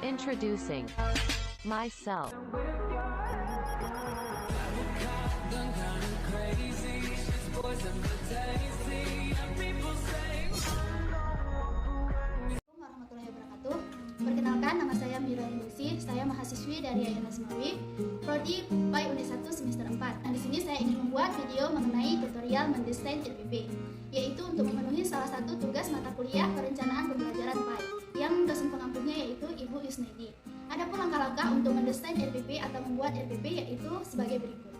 Introducing myself. Warahmatullahi wabarakatuh. Perkenalkan, nama saya Mira Indusi. Saya mahasiswi dari Yayasan Asmawi, Prodi PAI Unit 1 semester 4. Nah, di sini saya ingin membuat video mengenai tutorial mendesain RPP, yaitu untuk memenuhi salah satu tugas mata kuliah perencanaan pembelajaran PAI yang dosen pengampunya yaitu Ibu Yusnedi. Adapun langkah-langkah untuk mendesain RPP atau membuat RPP yaitu sebagai berikut.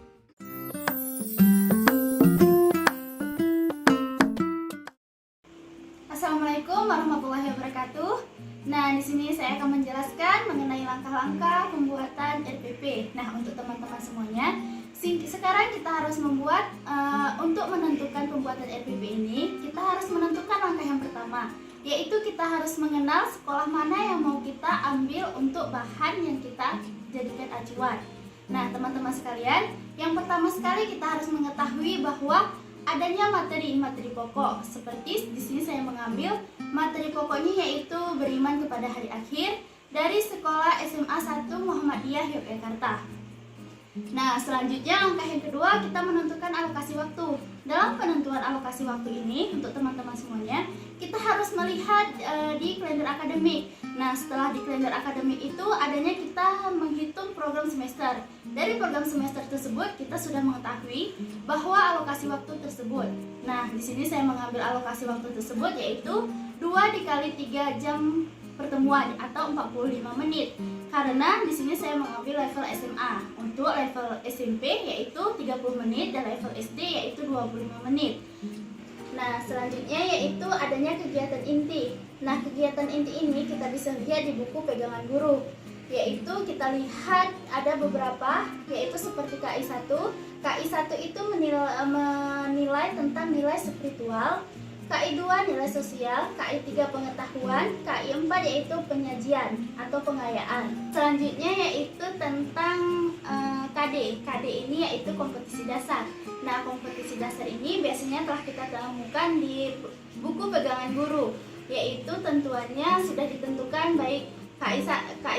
Assalamualaikum warahmatullahi wabarakatuh. Nah, di sini saya akan menjelaskan mengenai langkah-langkah pembuatan RPP. Nah, untuk teman-teman semuanya, sekarang kita harus membuat untuk menentukan pembuatan RPP ini, kita harus menentukan langkah yang pertama, yaitu kita harus mengenal sekolah mana yang mau kita ambil untuk bahan yang kita jadikan acuan. Nah, teman-teman sekalian, yang pertama sekali kita harus mengetahui bahwa adanya materi pokok. Seperti di sini saya mengambil materi pokoknya yaitu beriman kepada hari akhir dari sekolah SMA 1 Muhammadiyah Yogyakarta. Nah, selanjutnya langkah yang kedua kita menentukan alokasi waktu. Dalam penentuan alokasi waktu ini untuk teman-teman semuanya, kita harus melihat di kalender akademik. Nah, setelah di kalender akademik itu adanya kita menghitung program semester. Dari program semester tersebut kita sudah mengetahui bahwa alokasi waktu tersebut. Nah, di sini saya mengambil alokasi waktu tersebut yaitu 2 dikali 3 jam pertemuan atau 45 menit. Karena di sini saya mengambil level SMA. Untuk level SMP yaitu 30 menit dan level SD yaitu 25 menit. Nah, selanjutnya yaitu adanya kegiatan inti. Nah, kegiatan inti ini kita bisa lihat di buku pegangan guru. Yaitu kita lihat ada beberapa, yaitu seperti KI 1. KI 1 itu menilai tentang nilai spiritual. KI 2 nilai sosial, KI 3 pengetahuan, KI 4 yaitu penyajian atau pengayaan. Selanjutnya yaitu tentang KD. KD ini yaitu kompetisi dasar. Nah, kompetisi dasar ini biasanya telah kita temukan di buku pegangan guru, yaitu tentuannya sudah ditentukan baik KI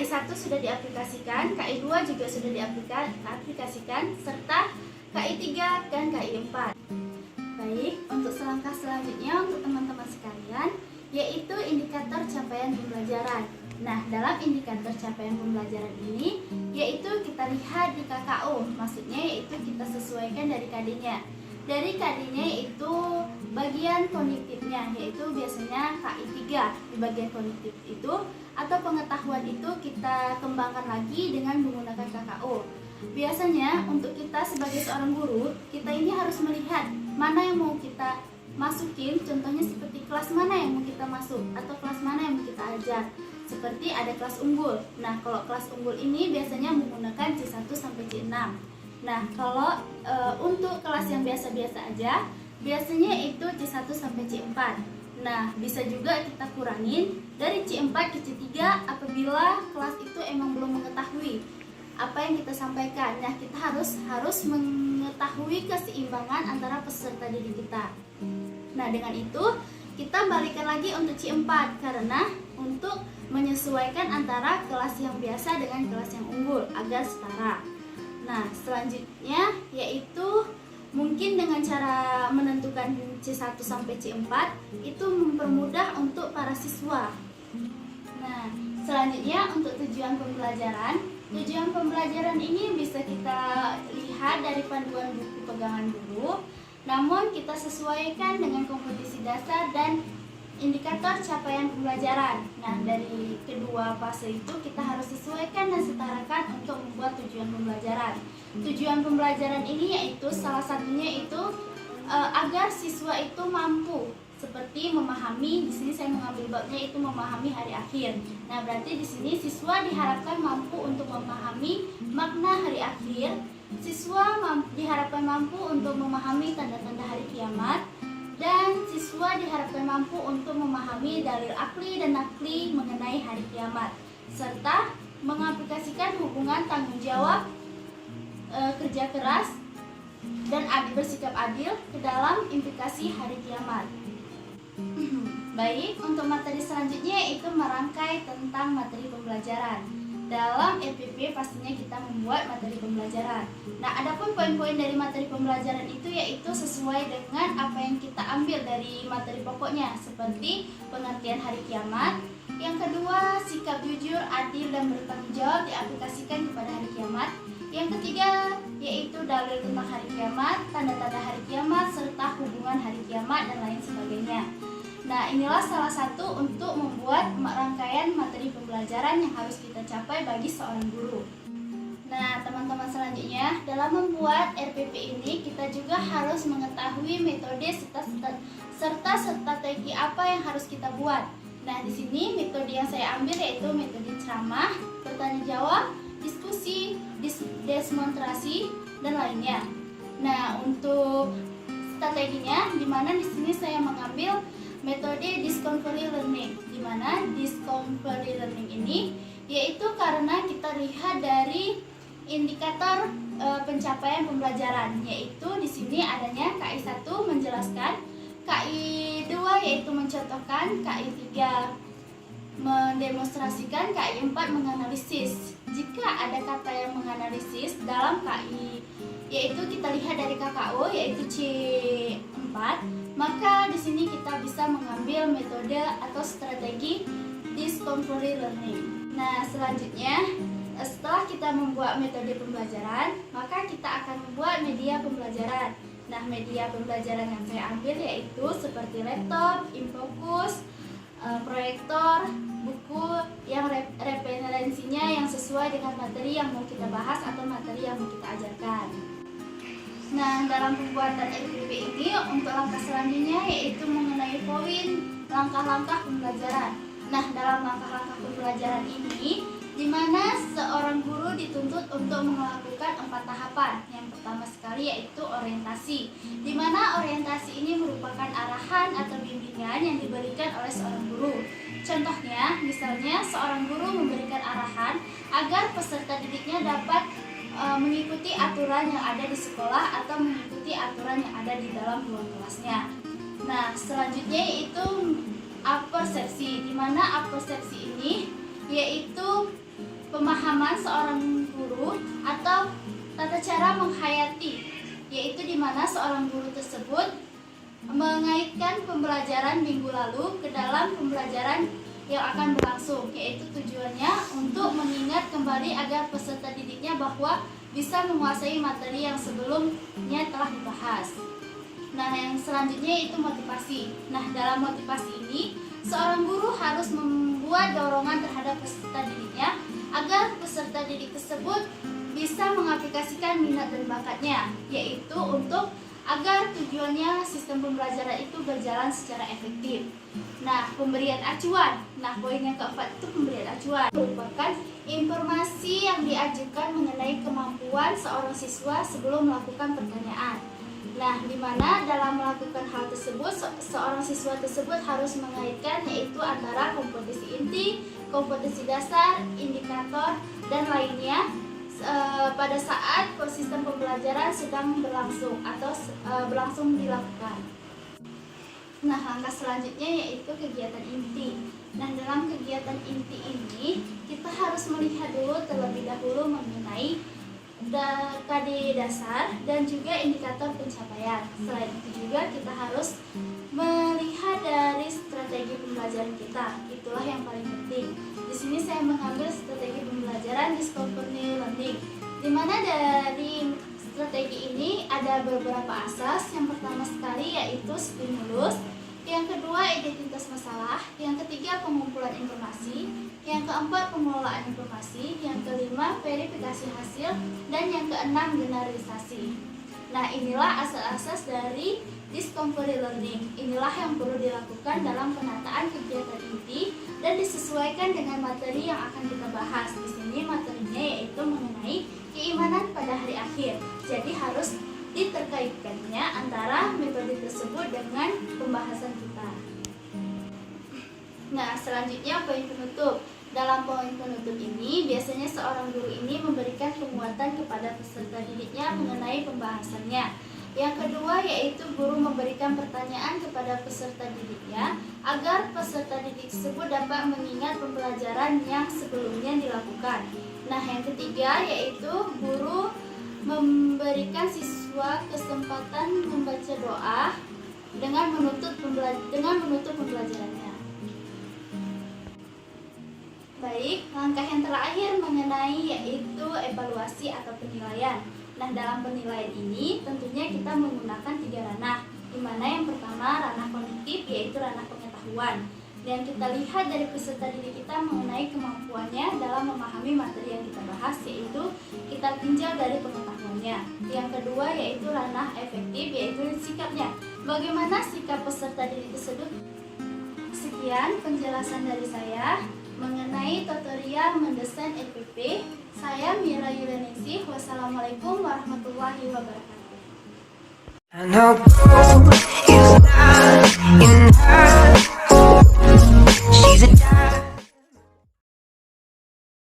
1 sudah diaplikasikan, KI 2 juga sudah diaplikasikan, serta KI 3 dan KI 4. Baik, untuk selangkah selanjutnya untuk teman-teman sekalian, yaitu indikator capaian pembelajaran. Nah, dalam indikator capaian pembelajaran ini, yaitu kita lihat di KKU, maksudnya yaitu kita sesuaikan dari KD-nya. Dari KD-nya yaitu bagian kognitifnya, yaitu biasanya KI 3 di bagian kognitif itu, atau pengetahuan itu kita kembangkan lagi dengan menggunakan KKU. Biasanya untuk kita sebagai seorang guru, kita ini harus melihat mana yang mau kita masukin, contohnya seperti kelas mana yang mau kita masuk atau kelas mana yang mau kita ajar. Seperti ada kelas unggul. Nah, kalau kelas unggul ini biasanya menggunakan C1 sampai C6. Nah, kalau untuk kelas yang biasa-biasa aja, biasanya itu C1 sampai C4. Nah, bisa juga kita kurangin dari C4 ke C3 apabila kelas itu emang belum mengetahui apa yang kita sampaikan. Nah, kita harus mengetahui keseimbangan antara peserta didik kita. Nah, dengan itu kita balikan lagi untuk C4 karena untuk menyesuaikan antara kelas yang biasa dengan kelas yang unggul agar setara. Nah, selanjutnya yaitu mungkin dengan cara menentukan C1 sampai C4 itu mempermudah untuk para siswa. Nah, selanjutnya untuk tujuan pembelajaran. Tujuan pembelajaran ini bisa kita lihat dari panduan buku pegangan guru, namun kita sesuaikan dengan kompetisi dasar dan indikator capaian pembelajaran. Nah, dari kedua fase itu kita harus sesuaikan dan setarakan untuk membuat tujuan pembelajaran. Tujuan pembelajaran ini yaitu salah satunya itu agar siswa itu mampu seperti memahami. Di sini saya mengambil babnya itu memahami hari akhir. Nah, berarti di sini siswa diharapkan mampu untuk memahami makna hari akhir. Siswa diharapkan mampu untuk memahami tanda-tanda hari kiamat. Dan siswa diharapkan mampu untuk memahami dalil akli dan nakli mengenai hari kiamat, serta mengaplikasikan hubungan tanggung jawab, kerja keras, dan bersikap adil ke dalam implikasi hari kiamat. Baik, untuk materi selanjutnya yaitu merangkai tentang materi pembelajaran. Dalam RPP pastinya kita membuat materi pembelajaran. Nah, adapun poin-poin dari materi pembelajaran itu yaitu sesuai dengan apa yang kita ambil dari materi pokoknya, seperti pengertian hari kiamat. Yang kedua, sikap jujur, adil, dan bertanggung jawab diaplikasikan kepada hari kiamat. Yang ketiga, yaitu dalil tentang hari kiamat, tanda-tanda hari kiamat, serta hubungan hari kiamat, dan lain sebagainya. Nah, inilah salah satu untuk membuat rangkaian materi pembelajaran yang harus kita capai bagi seorang guru. Nah, teman-teman, selanjutnya dalam membuat RPP ini kita juga harus mengetahui metode serta strategi apa yang harus kita buat. Nah, di sini metode yang saya ambil yaitu metode ceramah, bertanya jawab, diskusi, demonstrasi, dan lainnya. Nah, untuk strateginya, di mana di sini saya mengambil metode discovery learning, di mana discovery learning ini yaitu karena kita lihat dari indikator pencapaian pembelajaran, yaitu di sini adanya KI 1 menjelaskan, KI 2 yaitu mencontohkan, KI 3 mendemonstrasikan, KI 4 menganalisis. Jika ada kata yang menganalisis dalam KI, yaitu kita lihat dari KKO yaitu C4, maka di sini kita bisa mengambil metode atau strategi discovery learning. Nah, selanjutnya setelah kita membuat metode pembelajaran, maka kita akan membuat media pembelajaran. Nah, media pembelajaran yang saya ambil yaitu seperti laptop, infocus, proyektor, buku yang referensinya yang sesuai dengan materi yang mau kita bahas atau materi yang mau kita ajarkan. Nah, dalam pembuatan RPP ini untuk langkah selanjutnya yaitu mengenai poin langkah-langkah pembelajaran. Nah, dalam langkah-langkah pembelajaran ini di mana seorang guru dituntut untuk melakukan 4 tahapan. Yang pertama sekali yaitu orientasi, di mana orientasi ini merupakan arahan atau bimbingan yang diberikan oleh seorang guru. Contohnya, misalnya seorang guru memberikan arahan agar peserta didiknya dapat mengikuti aturan yang ada di sekolah atau mengikuti aturan yang ada di dalam ruang kelasnya. Nah, selanjutnya yaitu apersepsi, di mana apersepsi ini yaitu pemahaman seorang guru atau tata cara menghayati, yaitu di mana seorang guru tersebut mengaitkan pembelajaran minggu lalu ke dalam pembelajaran yang akan berlangsung, yaitu tujuannya untuk mengingat kembali agar peserta didiknya bahwa bisa menguasai materi yang sebelumnya telah dibahas. Nah, yang selanjutnya itu motivasi. Nah, dalam motivasi ini seorang guru harus membuat dorongan terhadap peserta didiknya agar peserta didik tersebut bisa mengaplikasikan minat dan bakatnya, yaitu untuk agar tujuannya sistem pembelajaran itu berjalan secara efektif. Nah, pemberian acuan. Nah, poin yang keempat itu pemberian acuan, merupakan informasi yang diajukan mengenai kemampuan seorang siswa sebelum melakukan pertanyaan. Nah, di mana dalam melakukan hal tersebut seorang siswa tersebut harus mengaitkan yaitu antara kompetensi inti, kompetensi dasar, indikator, dan lainnya pada saat sistem pembelajaran sedang berlangsung atau berlangsung dilakukan. Nah, langkah selanjutnya yaitu kegiatan inti. Nah, dalam kegiatan inti ini kita harus melihat dulu terlebih dahulu mengenai KD dasar dan juga indikator pencapaian. Selain itu juga kita harus melihat dari strategi pembelajaran kita. Itulah yang paling penting. Di sini saya mengambil strategi pembelajaran discovery learning, di mana dari strategi ini ada beberapa asas. Yang pertama sekali yaitu stimulus, yang kedua identitas masalah, yang ketiga pengumpulan informasi, yang keempat pengelolaan informasi, yang kelima verifikasi hasil, dan yang keenam generalisasi. Nah, inilah asas-asas dari discovery learning. Inilah yang perlu dilakukan dalam penataan kegiatan inti dan disesuaikan dengan materi yang akan kita bahas. Di sini materinya yaitu mengenai keimanan pada hari akhir. Jadi harus diterkaitkannya antara metode tersebut dengan pembahasan kita. Nah, selanjutnya poin penutup. Dalam poin penutup ini, biasanya seorang guru ini memberikan penguatan kepada peserta didiknya mengenai pembahasannya. Yang kedua yaitu guru memberikan pertanyaan kepada peserta didiknya agar peserta didik tersebut dapat mengingat pembelajaran yang sebelumnya dilakukan. Nah, yang ketiga yaitu guru memberikan siswa kesempatan membaca doa dengan menutup pembelajarannya. Baik, langkah yang terakhir mengenai yaitu evaluasi atau penilaian. Nah, dalam penilaian ini tentunya kita menggunakan 3 ranah, di mana yang pertama ranah kognitif yaitu ranah pengetahuan. Dan kita lihat dari peserta didik kita mengenai kemampuannya dalam memahami materi yang kita bahas, yaitu kita tinjau dari pengetahuannya. Yang kedua yaitu ranah efektif yaitu sikapnya. Bagaimana sikap peserta didik tersebut? Sekian penjelasan dari saya mengenai tutorial mendesain RPP. Saya Mira Yulianingsih. Wassalamualaikum warahmatullahi wabarakatuh.